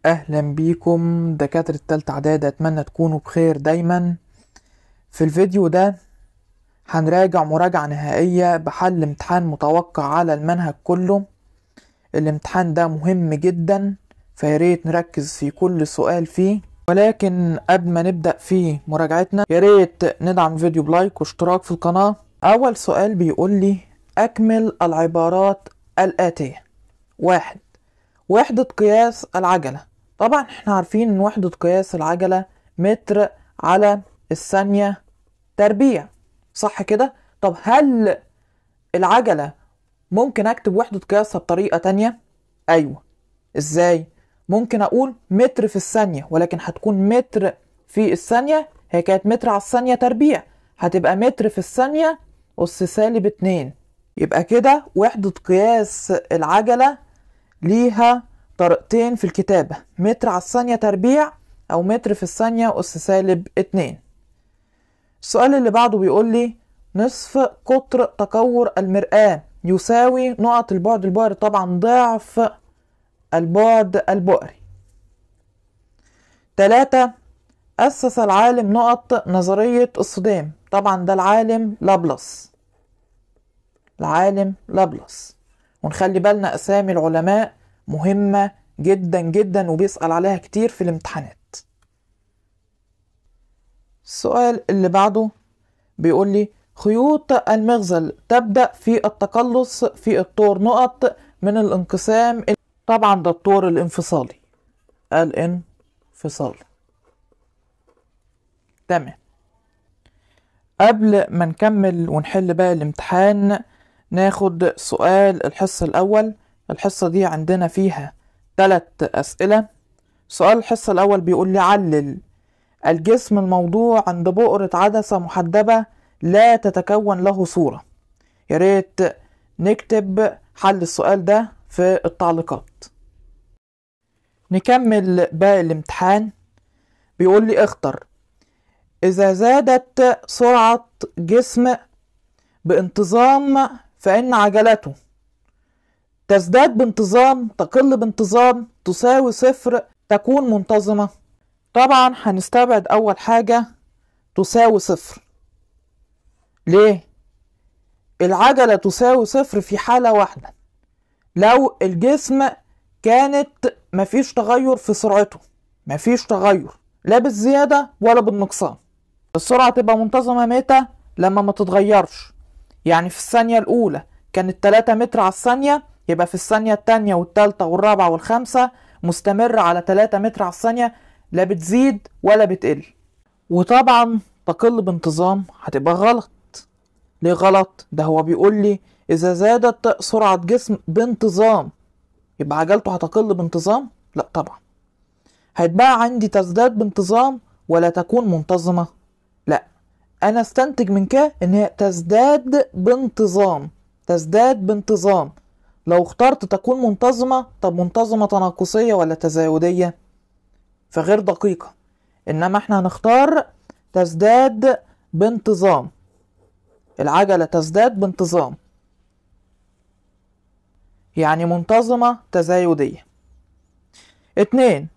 اهلا بيكم دكاترة تالتة اعداد، اتمنى تكونوا بخير دايما. في الفيديو ده هنراجع مراجعة نهائية بحل امتحان متوقع على المنهج كله. الامتحان ده مهم جدا، فياريت نركز في كل سؤال فيه. ولكن قبل ما نبدأ في مراجعتنا ياريت ندعم الفيديو بلايك واشتراك في القناة. اول سؤال بيقول لي اكمل العبارات الآتية. 1. وحدة قياس العجلة. طبعا احنا عارفين ان وحدة قياس العجلة متر على الثانية تربيع، صح كده؟ طب هل العجلة ممكن اكتب وحدة قياسها بطريقة تانية؟ ايوه. ازاي؟ ممكن اقول متر في الثانية، ولكن هتكون متر في الثانية، هي كانت متر على الثانية تربيع، هتبقى متر في الثانية أس سالب 2. يبقى كده وحدة قياس العجلة ليها طريقتين في الكتابة، متر على الثانية تربيع أو متر في الثانية أس سالب 2. السؤال اللي بعده بيقول لي نصف قطر تكور المرآة يساوي نقط البعد البؤري، طبعا ضعف البعد البؤري. 3. أسس العالم نقط نظرية الصدام، طبعا ده العالم لابلاس. ونخلي بالنا أسامي العلماء مهمة جدا جدا وبيسأل عليها كتير في الامتحانات. السؤال اللي بعده بيقول لي خيوط المغزل تبدأ في التقلص في الطور نقط من الانقسام، طبعا ده الطور الانفصالي. تمام. قبل ما نكمل ونحل بقى الامتحان ناخد سؤال الحصة الأول. الحصة دي عندنا فيها 3 أسئلة. سؤال الحصة الأول بيقول لي علل الجسم الموضوع عند بؤرة عدسة محدبة لا تتكون له صورة. ياريت نكتب حل السؤال ده في التعليقات. نكمل باقي الامتحان. بيقول لي اختر إذا زادت سرعة جسم بانتظام فإن عجلته تزداد بانتظام، تقل بانتظام، تساوي 0، تكون منتظمة. طبعا هنستبعد أول حاجة تساوي 0. ليه؟ العجلة تساوي 0 في حالة واحدة، لو الجسم كانت مفيش تغير في سرعته، مفيش تغير لا بالزيادة ولا بالنقصان. السرعة تبقى منتظمة متى؟ لما ما تتغيرش. يعني في الثانية الأولى كانت 3 متر على الثانية، يبقى في الثانية التانية والتالتة والرابعة والخامسة مستمرة على 3 متر على الثانية، لا بتزيد ولا بتقل. وطبعا تقل بانتظام هتبقى غلط. ليه غلط؟ ده هو بيقول لي إذا زادت سرعة جسم بانتظام، يبقى عجلته هتقل بانتظام؟ لا طبعا. هيتبقى عندي تزداد بانتظام ولا تكون منتظمة؟ لا، انا استنتج من كده ان هي تزداد بانتظام. لو اخترت تكون منتظمة، طب منتظمة تناقصية ولا تزايدية؟ فغير دقيقة. انما احنا هنختار تزداد بانتظام، العجلة تزداد بانتظام، يعني منتظمة تزايدية. 2.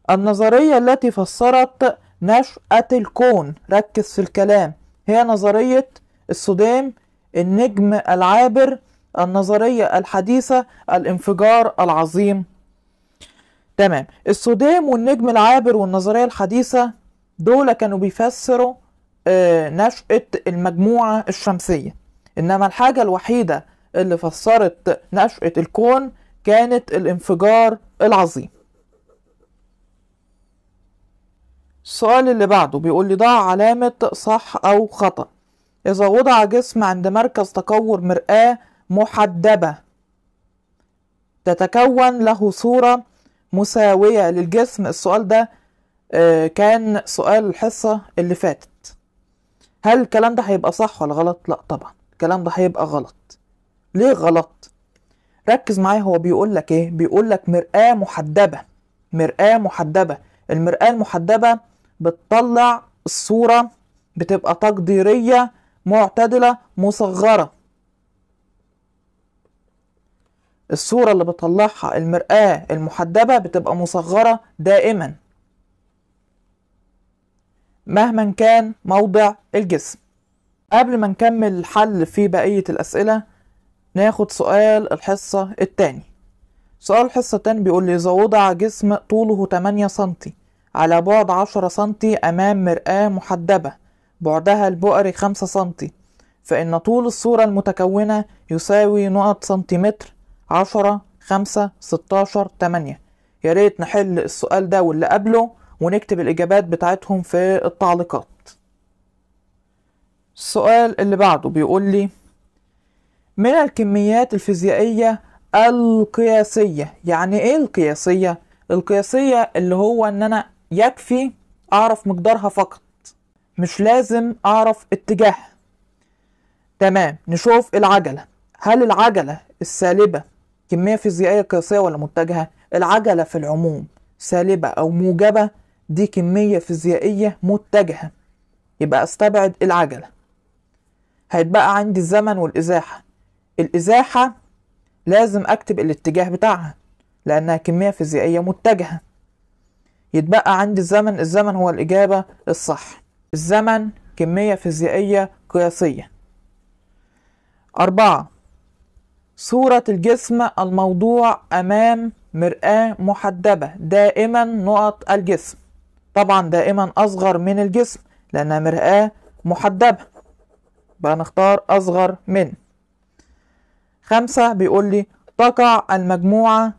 النظرية التي فسرت نشأة الكون، ركز في الكلام، هي نظرية الصدام، النجم العابر، النظرية الحديثة، الانفجار العظيم. تمام. الصدام والنجم العابر والنظرية الحديثة دول كانوا بيفسروا نشأة المجموعة الشمسية، إنما الحاجة الوحيدة اللي فسرت نشأة الكون كانت الانفجار العظيم. السؤال اللي بعده بيقول لي ضع علامة صح أو خطأ. إذا وضع جسم عند مركز تكور مرآة محدبة تتكون له صورة مساوية للجسم. السؤال ده كان سؤال الحصة اللي فاتت. هل الكلام ده هيبقى صح ولا غلط؟ لا طبعا الكلام ده هيبقى غلط. ليه غلط؟ ركز معايا، هو بيقول لك ايه؟ بيقول لك مرآة محدبة. المرآة المحدبة بتطلع الصورة بتبقى تقديرية معتدلة مصغرة. الصورة اللي بتطلعها المرآة المحدبة بتبقى مصغرة دائما مهما كان موضع الجسم. قبل ما نكمل الحل في بقية الأسئلة ناخد سؤال الحصة التاني. سؤال الحصة التاني بيقول لي إذا وضع جسم طوله 8 سنتي على بعد 10 سنتي أمام مرآة محدبة بعدها البؤري 5 سنتي، فإن طول الصورة المتكونة يساوي نقط سنتيمتر 10 5 16 8. يا ريت نحل السؤال ده واللي قبله ونكتب الإجابات بتاعتهم في التعليقات. السؤال اللي بعده بيقول لي من الكميات الفيزيائية القياسية. يعني ايه القياسية؟ القياسية اللي هو ان انا يكفي اعرف مقدارها فقط، مش لازم اعرف اتجاهها. تمام، نشوف العجلة. هل العجلة السالبة كمية فيزيائية قياسية ولا متجهة؟ العجلة في العموم سالبة او موجبة دي كمية فيزيائية متجهة، يبقى استبعد العجلة. هيتبقى عندي الزمن والازاحة. الازاحة لازم اكتب الاتجاه بتاعها لانها كمية فيزيائية متجهة. يتبقى عندي الزمن. الزمن هو الاجابة الصح. الزمن كمية فيزيائية قياسية. 4. صورة الجسم الموضوع امام مرآة محدبة دائما نقط الجسم. طبعا دائما اصغر من الجسم لانها مرآة محدبة، بقى نختار اصغر من. 5 بيقول لي تقع المجموعة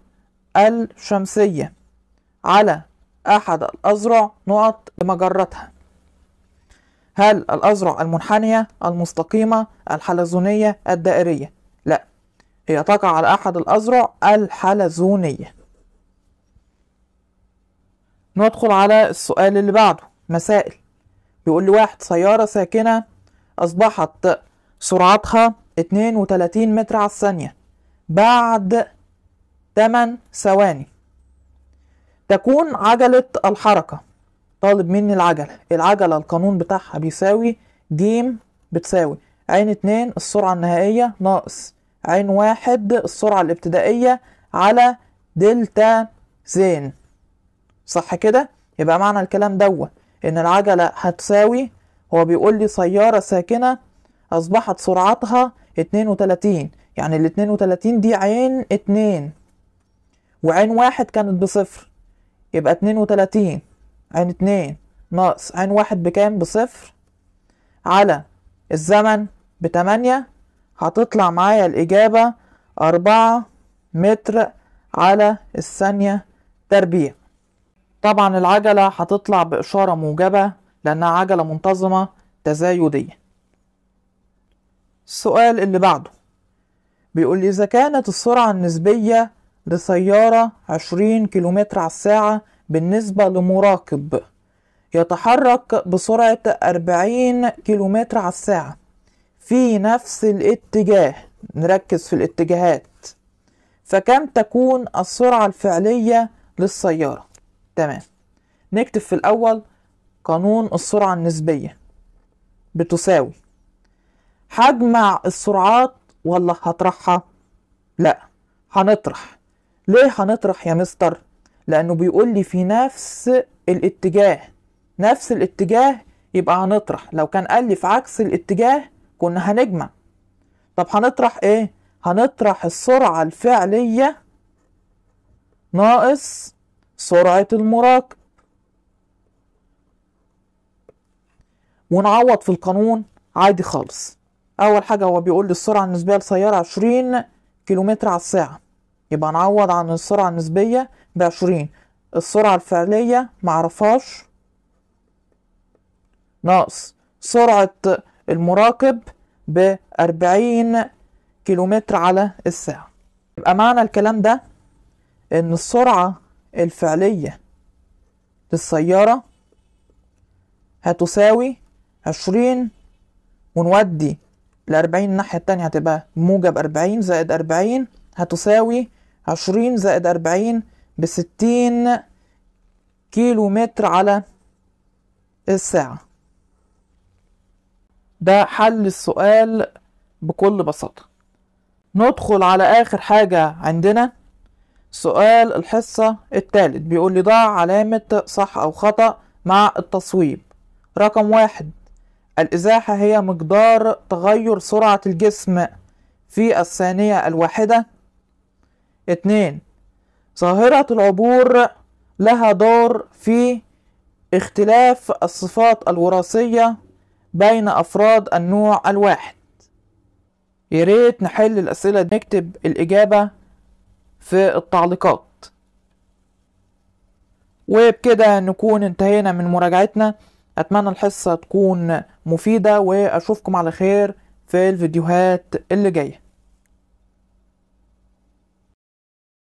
الشمسية على أحد الأذرع نقط بمجرتها. هل الأذرع المنحنية المستقيمة الحلزونية الدائرية؟ لا، هي تقع على أحد الأذرع الحلزونية. ندخل على السؤال اللي بعده. مسائل. بيقول لي 1 سيارة ساكنة أصبحت سرعتها 32 متر على الثانية بعد 8 ثواني. تكون عجلة الحركة. طالب مني العجلة. العجلة القانون بتاعها بيساوي ج بتساوي عين 2 السرعة النهائية ناقص عين 1 السرعة الابتدائية على دلتا زين. صح كده؟ يبقى معنى الكلام دوت ان العجلة هتساوي، هو بيقول لي سيارة ساكنة أصبحت سرعتها 32، يعني ال 32 دي عين 2 وعين 1 كانت بصفر، يبقى 32 عين 2 ناقص عين 1 بكام؟ بصفر على الزمن ب8، هتطلع معايا الإجابة 4 متر على الثانية تربيع. طبعا العجلة هتطلع بإشارة موجبة لأنها عجلة منتظمة تزايدية. السؤال اللي بعده بيقول لي إذا كانت السرعة النسبية لسيارة 20 كيلومتر على الساعة بالنسبة لمراقب يتحرك بسرعة 40 كيلومتر على الساعة في نفس الاتجاه، نركز في الاتجاهات، فكم تكون السرعة الفعلية للسيارة؟ تمام، نكتب في الأول قانون السرعة النسبية بتساوي هجمع السرعات ولا هطرحها؟ لا، هنطرح. ليه هنطرح يا مستر؟ لأنه بيقول لي في نفس الاتجاه. نفس الاتجاه يبقى هنطرح. لو كان قال لي في عكس الاتجاه كنا هنجمع. طب هنطرح ايه؟ هنطرح السرعة الفعلية ناقص سرعة المراقب ونعوض في القانون عادي خالص. أول حاجة هو بيقول لي السرعة النسبية للسيارة 20 كيلومتر على الساعة، يبقى نعوض عن السرعة النسبية ب20. السرعة الفعلية معرفهاش ناقص سرعة المراقب ب40 كيلومتر على الساعة. يبقى معنى الكلام ده ان السرعة الفعلية للسيارة هتساوي 20 ونودي ل40 الناحية التانية هتبقى موجب 40 زائد 40 هتساوي 20 زائد 40 ب60 كيلومتر على الساعة. ده حل السؤال بكل بساطة. ندخل على آخر حاجة عندنا. سؤال الحصة الثالث بيقول لي ضع علامة صح أو خطأ مع التصويب. رقم 1: الإزاحة هي مقدار تغير سرعة الجسم في الثانية الواحدة. 2: ظاهرة العبور لها دور في اختلاف الصفات الوراثية بين أفراد النوع الواحد. ياريت نحل الأسئلة دي، نكتب الإجابة في التعليقات. وبكده نكون انتهينا من مراجعتنا. أتمنى الحصة تكون مفيدة، وأشوفكم على خير في الفيديوهات اللي جاية.